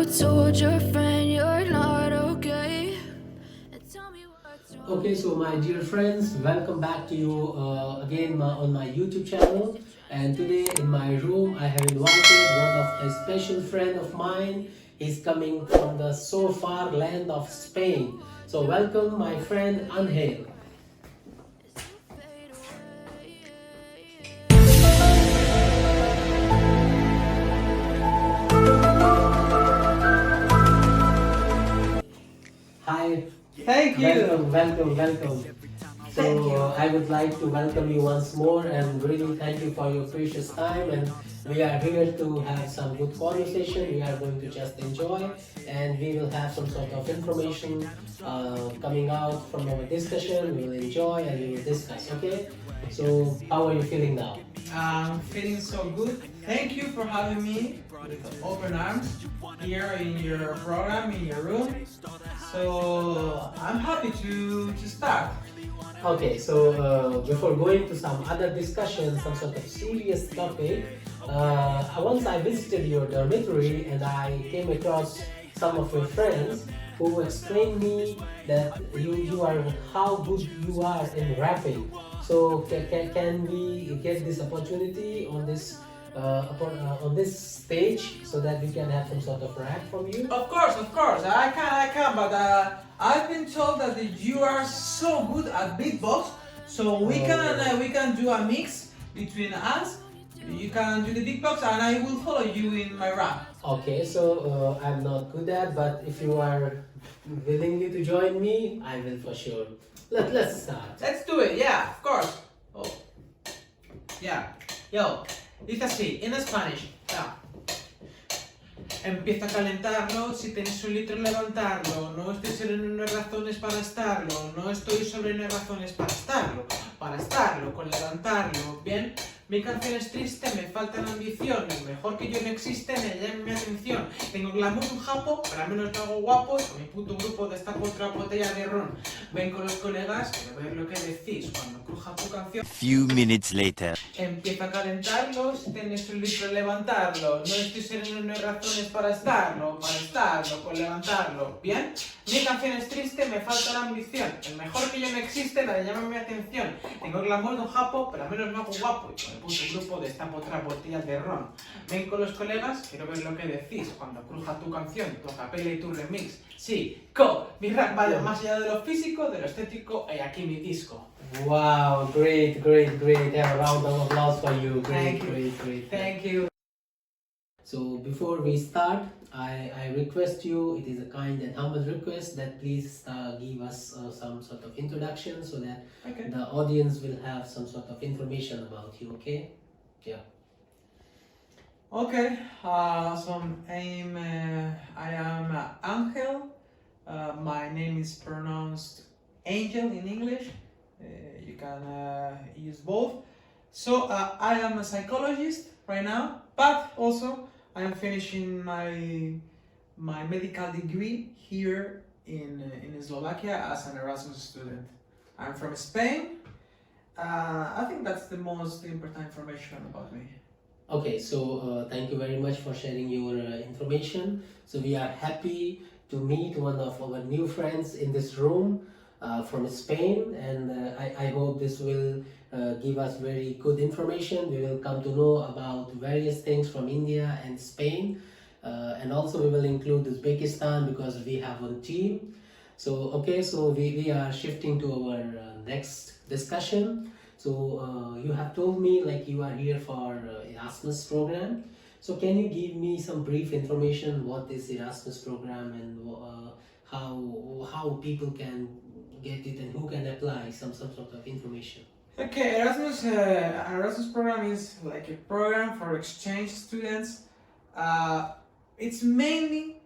told your friend you're not okay? And tell me what's wrong. Okay, so my dear friends, welcome back to you again on my YouTube channel. And today in my room, I have invited one of a special friend of mine. He's coming from the so far land of Spain. So welcome my friend Anxel. Fade away. Hi, Thank you. welcome. Thank you. So I would like to welcome you once more and really thank you for your precious time. And we are here to have some good conversation. We are going to just enjoy, and we will have some sort of information coming out from our discussion. We will enjoy and we will discuss. Okay. So how are you feeling now? I'm feeling so good. Thank you for having me with open arms here in your program, in your room. So I'm happy to start. Okay, so before going to some other discussion, some sort of serious topic, once I visited your dormitory and I came across some of your friends who explained me that you are how good you are in rapping. So can we get this opportunity on this on this stage so that we can have some sort of rap from you? Of course, I can, but I've been told that you are so good at beatbox, so we can do a mix between us. You can do the beatbox, and I will follow you in my rap. Okay, so I'm not good at, but if you are willingly to join me, I will for sure. Let's start. Let's do it, yeah, of course. Oh, yeah. Yo, dice así, en Spanish. Yeah. Empieza a calentarlo, si tenéis un litro levantarlo, no estoy sobre no hay razones para estarlo, no estoy sobre no hay razones para estarlo, con levantarlo, bien. Mi canción es triste, me falta la ambición, el mejor que yo no existe, me llama mi atención. Tengo glamour un japo, pero al menos lo hago guapo, y con mi puto grupo destapo otra botella de ron. Ven con los colegas, quiero ver lo que decís cuando cruja tu canción. Few minutes later. Empieza a calentarlo, si tienes un litro levantarlo, no estoy sereno, no hay razones para estarlo, con levantarlo, ¿bien? Mi canción es triste, me falta la ambición, el mejor que yo no existe, la llama mi atención. Tengo el glamour de un japo, pero al menos me hago guapo, y con el puto grupo destapo otra botella de ron. Ven con los colegas, quiero ver lo que decís, cuando cruja tu canción, tu acapella y tu remix. Sí, mi rap va más allá de lo físico, de lo estético, y aquí mi disco. Wow, great. Have a round of applause for you. Thank you. Great. Thank you. So before we start, I request you, it is a kind and humble request that please give us some sort of introduction so that Okay. the audience will have some sort of information about you, okay? Yeah. Okay, so I am Anxel. My name is pronounced Angel in English. You can use both. So I am a psychologist right now, but also I am finishing my medical degree here in Slovakia as an Erasmus student. I'm from Spain. I think that's the most important information about me. Okay, so thank you very much for sharing your information. So we are happy to meet one of our new friends in this room from Spain, and I hope this will give us very good information. We will come to know about various things from India and Spain, and also we will include Uzbekistan because we have one team. So okay, so we are shifting to our next discussion. So you have told me like you are here for Erasmus program. So can you give me some brief information what is Erasmus program and how people can get it and who can apply some sort of information? Okay, Erasmus program is like a program for exchange students. It's mainly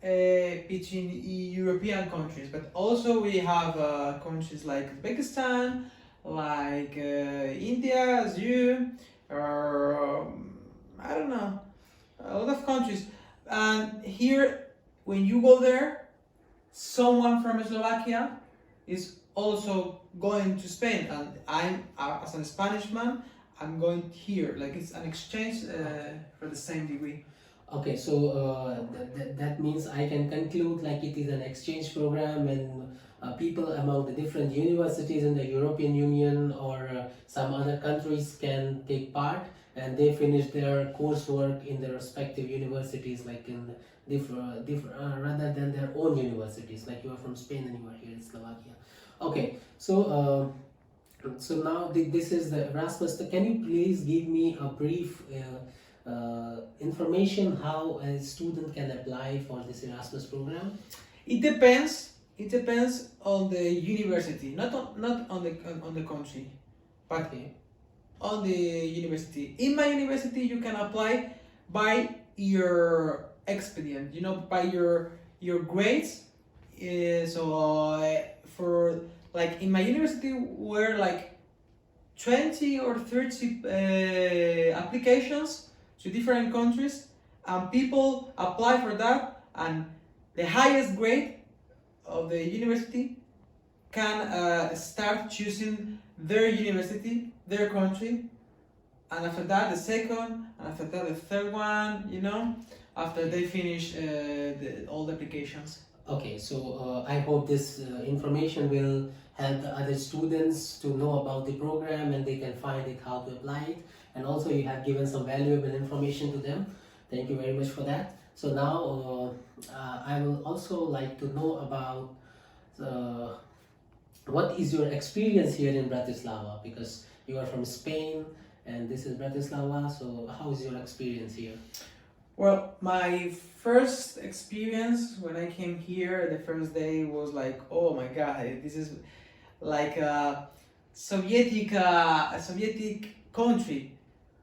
between European countries, but also we have countries like Uzbekistan, like India, as you, or I don't know, a lot of countries. And here, when you go there, someone from Slovakia is also going to Spain, and I'm as a Spanish man, I'm going here. Like it's an exchange for the same degree. Okay, so that means I can conclude like it is an exchange program, and people among the different universities in the European Union or some other countries can take part, and they finish their coursework in their respective universities, like in different rather than their own universities. Like you are from Spain and you are here in Slovakia. Okay, so now this is the Erasmus. Can you please give me a brief information how a student can apply for this Erasmus program? It depends. It depends on the university, not on the country, but Okay. on the university. In my university, you can apply by your expedient. You know, by your grades. For like in my university, were like 20 or 30 applications to different countries, and people apply for that, and the highest grade of the university can start choosing their university, their country, and after that the second, and after that the third one, you know, after they finish all the applications. Okay, so I hope this information will help the other students to know about the program and they can find it how to apply it. And also you have given some valuable information to them. Thank you very much for that. So now I will also like to know about what is your experience here in Bratislava, because you are from Spain and this is Bratislava. So how is your experience here? Well, my first experience when I came here, the first day was like, oh my god, this is like a Soviet country.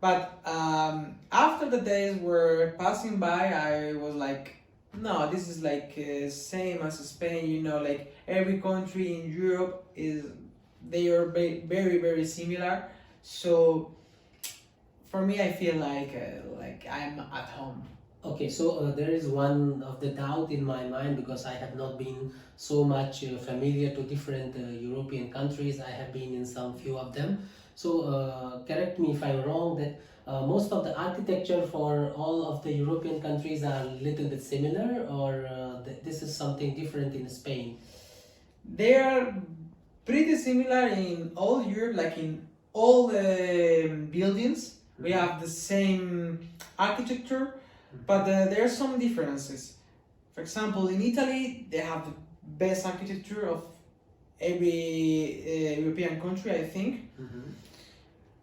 But after the days were passing by, I was like, no, this is like same as Spain. You know, like every country in Europe they are very very similar. So for me, I feel like I'm at home. Okay, so there is one of the doubt in my mind because I have not been so much familiar to different European countries. I have been in some few of them. So correct me if I'm wrong that most of the architecture for all of the European countries are a little bit similar, or this is something different in Spain? They are pretty similar in all Europe, like in all the buildings. We have the same architecture, but there are some differences. For example, in Italy, they have the best architecture of every European country, I think.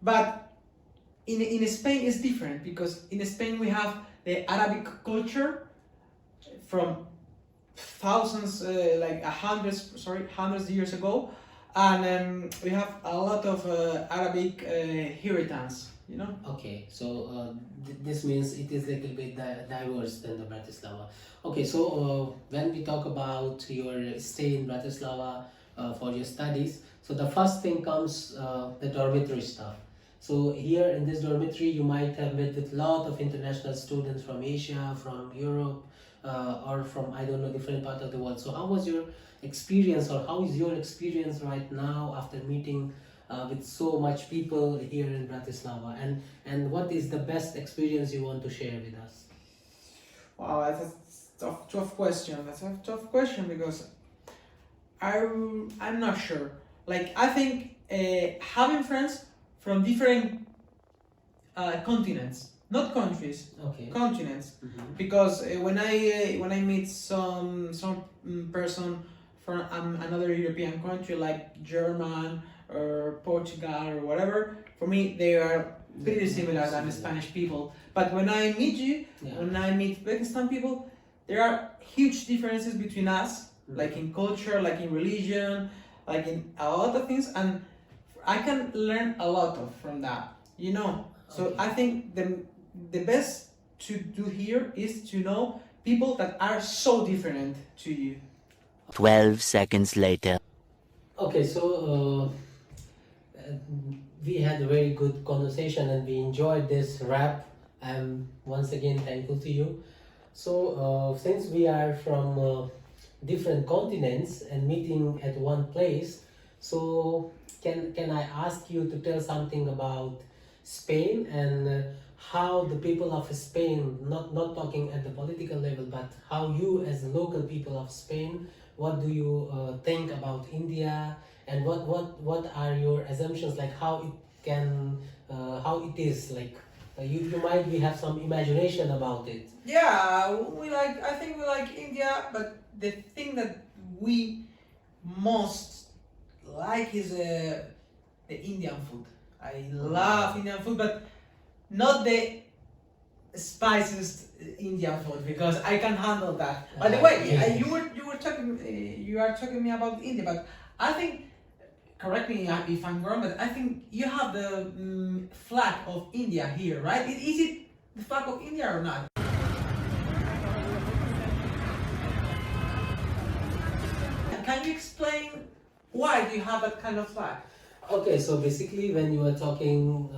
But in Spain, it's different because in Spain we have the Arabic culture from thousands, hundreds years ago, and we have a lot of Arabic inheritance. You know. Okay, so this means it is a little bit diverse than the Bratislava. Okay, so when we talk about your stay in Bratislava for your studies, so the first thing comes the dormitory stuff. So here in this dormitory, you might have met with a lot of international students from Asia, from Europe, or from, I don't know, different part of the world. So how was your experience, or how is your experience right now after meeting with so much people here in Bratislava, and what is the best experience you want to share with us? Wow, that's a tough question. That's a tough question because I'm not sure. Like I think having friends from different continents, not countries, Okay. continents. Because when I meet some person from another European country like German or Portugal or whatever, for me they are pretty similar than Spanish people. But when I meet you, when I meet Pakistan people, there are huge differences between us, like in culture, like in religion, like in a lot of things, and I can learn a lot from that, you know. So Okay. I think the best to do here is to know people that are so different to you. 12 seconds later. Okay, so we had a very good conversation and we enjoyed this rap. I'm once again thankful to you. So since we are from different continents and meeting at one place, so can I ask you to tell something about Spain, and how the people of Spain, not talking at the political level, but how you as the local people of Spain, what do you think about India, and what are your assumptions, like how it can, how it is, like you might be have some imagination about it. Yeah, I think we like India, but the thing that we most like is the Indian food. I love Indian food, but not the spiciest Indian food because I can handle that. By the way, Yes. you are talking me about India, but I think, correct me if I'm wrong, but I think you have the flag of India here, right? Is it the flag of India or not? Can you explain why do you have that kind of flag? Okay, so basically, when you were talking,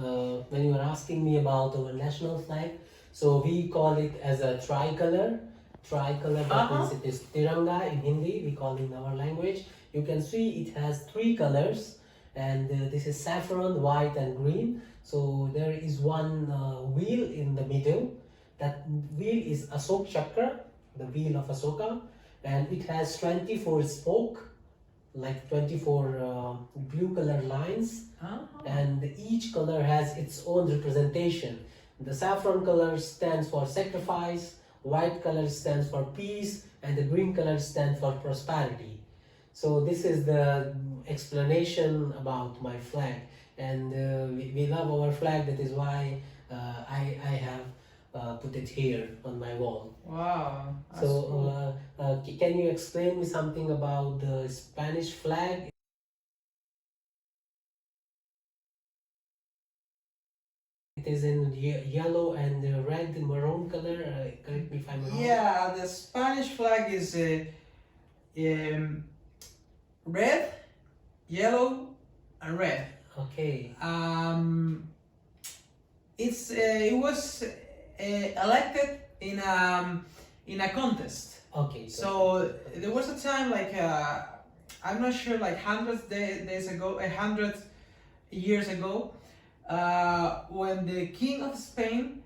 when you were asking me about our national flag, so we call it as a tricolor. Tricolor, that means it is Tiranga in Hindi, we call it in our language. You can see it has three colors, and this is saffron, white, and green. So there is one wheel in the middle. That wheel is Asok Chakra, the wheel of Asoka, and it has 24 spoke, like 24 blue color lines, and each color has its own representation. The saffron color stands for sacrifice, white color stands for peace, and the green color stands for prosperity. So this is the explanation about my flag, and we love our flag. That is why I have put it here on my wall. Wow. That's So, cool. can you explain me something about the Spanish flag? It is in yellow and red, maroon color. Correct me if I'm wrong. Yeah, the Spanish flag is red, yellow, and red. Okay. It was elected in a contest. Okay. So there was a time like I'm not sure, like days ago, 100 years ago, when the King of Spain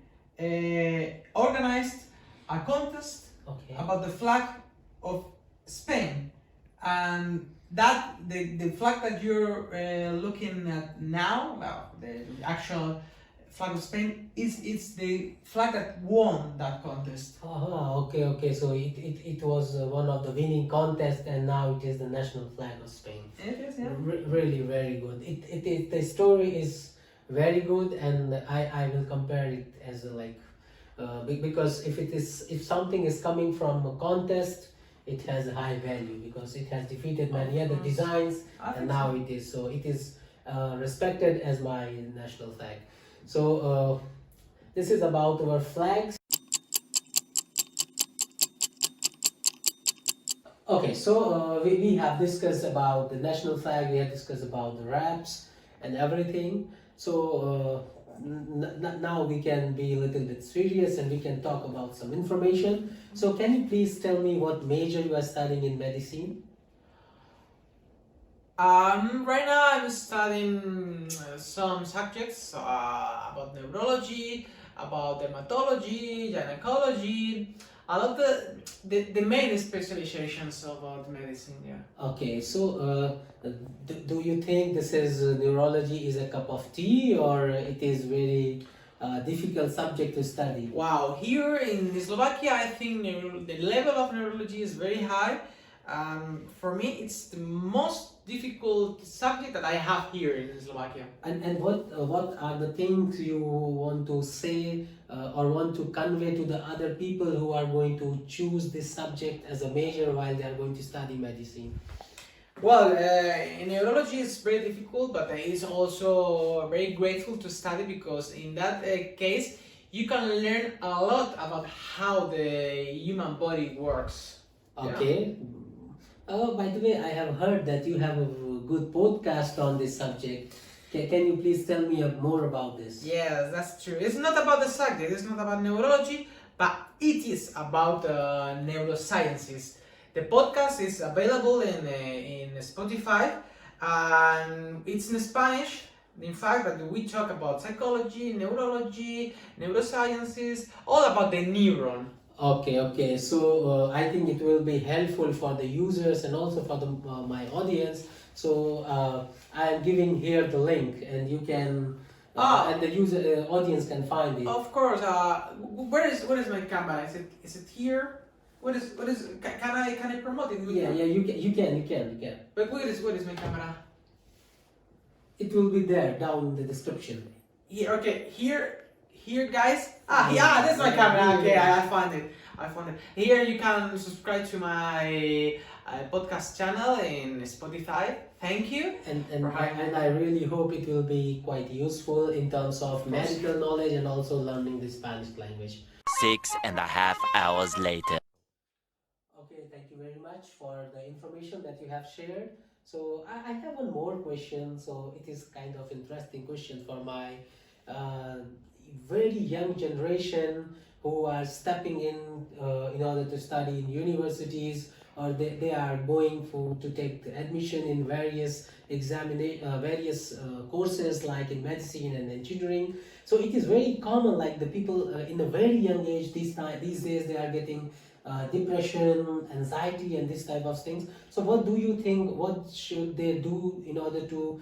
organized a contest Okay. about the flag of Spain, and that the flag that you're looking at now, well, the actual flag of Spain is the flag that won that contest. Okay. So it was one of the winning contests, and now it is the national flag of Spain. It is, yeah. Really very good. The story is very good, and I will compare it as a, like because if something is coming from a contest, it has a high value because it has defeated many other designs, I and think now so. it is respected as my national flag. So this is about our flags. Okay, so we have discussed about the national flag, we have discussed about the raps and everything. So now we can be a little bit serious and we can talk about some information. So can you please tell me what major you are studying in medicine? Right now I'm studying some subjects about neurology, about dermatology, gynecology, a lot of the main specializations about medicine. Yeah. Okay, so do you think this is neurology is a cup of tea, or it is very difficult subject to study? Wow, here in Slovakia, I think the level of neurology is very high. For me, it's the most difficult subject that I have here in Slovakia. And what are the things you want to say or want to convey to the other people who are going to choose this subject as a major while they are going to study medicine? Well, in neurology it's very difficult, but it's also very grateful to study because in that case you can learn a lot about how the human body works. Okay. Oh, by the way, I have heard that you have a good podcast on this subject. Can you please tell me more about this? Yes, that's true. It's not about the subject, it's not about neurology, but it is about neurosciences. The podcast is available in Spotify, and it's in Spanish, In fact, that we talk about psychology, neurology, neurosciences, all about the neuron. Okay. So I think it will be helpful for the users and also for my audience. So I am giving here the link, and you can and the user audience can find it. Of course. Where is my camera? Is it here? What is? Can I promote it? Yeah. You can. But where is my camera? It will be there down in the description. Here. Okay. Here, guys. Yeah, that's my camera. Okay, I found it. Here you can subscribe to my podcast channel in Spotify. Thank you. And I really hope it will be quite useful in terms of medical knowledge and also learning the Spanish language. 6.5 hours later. Okay, thank you very much for the information that you have shared. So I have one more question. So it is kind of interesting question for my very young generation who are stepping in order to study in universities, or they are going to take the admission in various courses like in medicine and engineering. So it is very common, like the people in a very young age these days they are getting depression, anxiety, and this type of things. So what do you think, what should they do in order to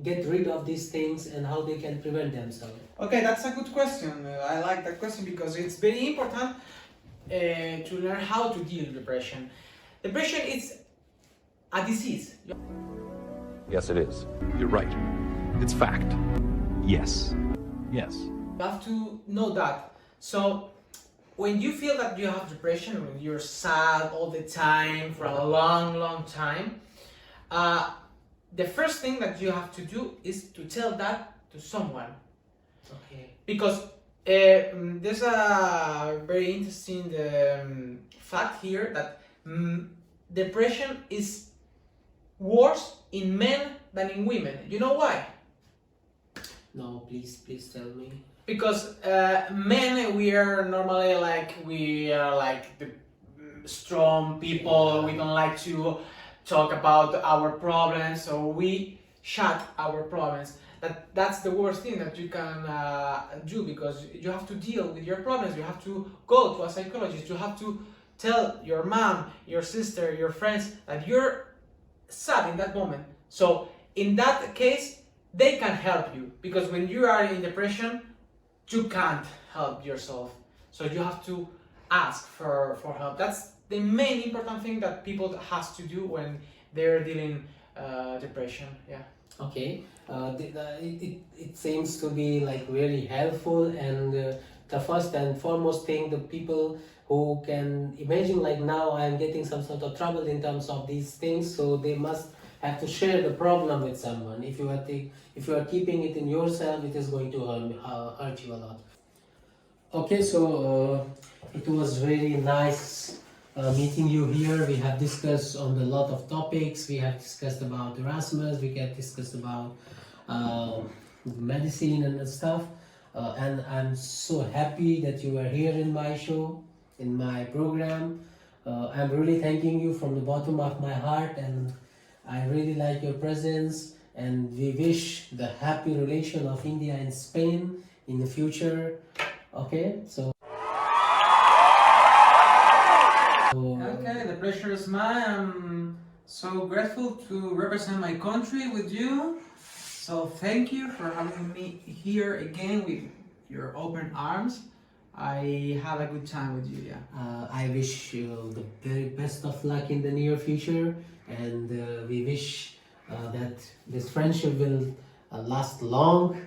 get rid of these things, and how they can prevent themselves? Okay, that's a good question. I like that question because it's very important to learn how to deal with depression. Depression is a disease. Yes, it is. You're right. It's fact. Yes. Yes. You have to know that. So when you feel that you have depression, when you're sad all the time for a long time, the first thing that you have to do is to tell that to someone. Okay. Because there's a very interesting fact here that depression is worse in men than in women. You know why? No, please tell me. Because men, we are normally we are like the strong people. We don't like to talk about our problems, so we shut our problems. That's the worst thing that you can do, because you have to deal with your problems. You have to go to a psychologist. You have to tell your mom, your sister, your friends that you're sad in that moment. So in that case, they can help you, because when you are in depression, you can't help yourself. So you have to ask for help. That's the main important thing that people has to do when they're dealing depression. Yeah. Okay. It seems to be like very helpful, and the first and foremost thing, the people who can imagine like now I'm getting some sort of trouble in terms of these things, so they must have to share the problem with someone. If you are keeping it in yourself, it is going to hurt you a lot. Okay, so it was very nice meeting you here. We have discussed on a lot of topics. We have discussed about Erasmus. We have discussed about medicine and stuff. And I'm so happy that you are here in my show, in my program. I'm really thanking you from the bottom of my heart, and I really like your presence. And we wish the happy relation of India and Spain in the future. Okay, so. Okay, the pleasure is mine. I'm so grateful to represent my country with you. So thank you for having me here again with your open arms. I had a good time with you, yeah. I wish you the very best of luck in the near future, and we wish that this friendship will last long.